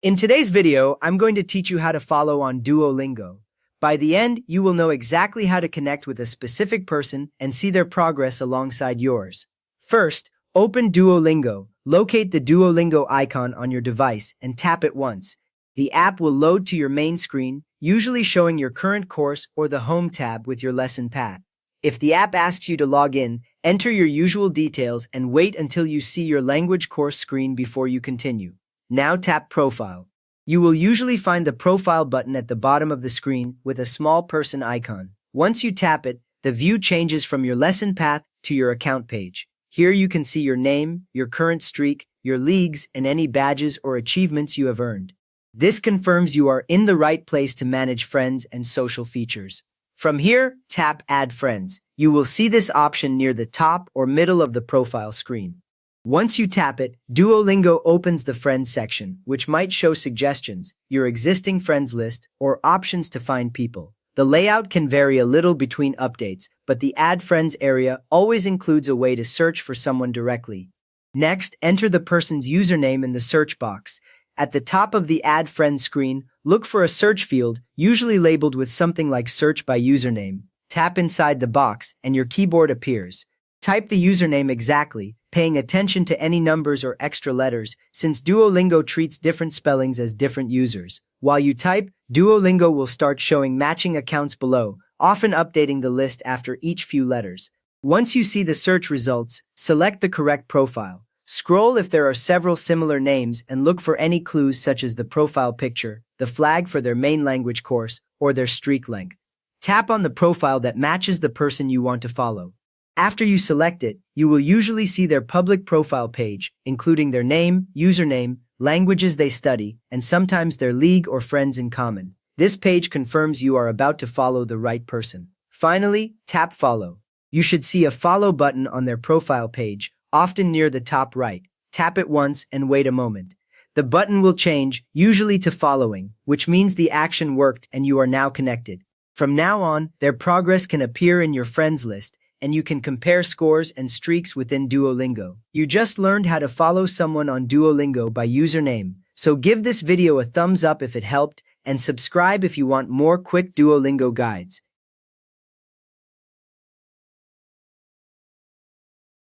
In today's video, I'm going to teach you how to follow on Duolingo. By the end, you will know exactly how to connect with a specific person and see their progress alongside yours. First, open Duolingo. Locate the Duolingo icon on your device and tap it once. The app will load to your main screen, usually showing your current course or the Home tab with your lesson path. If the app asks you to log in, enter your usual details and wait until you see your language course screen before you continue. Now tap Profile. You will usually find the Profile button at the bottom of the screen with a small person icon. Once you tap it, the view changes from your lesson path to your account page. Here you can see your name, your current streak, your leagues, and any badges or achievements you have earned. This confirms you are in the right place to manage friends and social features. From here, tap Add Friends. You will see this option near the top or middle of the profile screen. Once you tap it, Duolingo opens the Friends section, which might show suggestions, your existing friends list, or options to find people. The layout can vary a little between updates, but the Add Friends area always includes a way to search for someone directly. Next, enter the person's username in the search box. At the top of the Add Friends screen, look for a search field, usually labeled with something like Search by Username. Tap inside the box, and your keyboard appears. Type the username exactly, paying attention to any numbers or extra letters, since Duolingo treats different spellings as different users. While you type, Duolingo will start showing matching accounts below, often updating the list after each few letters. Once you see the search results, select the correct profile. Scroll if there are several similar names and look for any clues such as the profile picture, the flag for their main language course, or their streak length. Tap on the profile that matches the person you want to follow. After you select it, you will usually see their public profile page, including their name, username, languages they study, and sometimes their league or friends in common. This page confirms you are about to follow the right person. Finally, tap Follow. You should see a follow button on their profile page, often near the top right. Tap it once and wait a moment. The button will change, usually to following, which means the action worked and you are now connected. From now on, their progress can appear in your friends list, and you can compare scores and streaks within Duolingo. You just learned how to follow someone on Duolingo by username, so give this video a thumbs up if it helped, and subscribe if you want more quick Duolingo guides.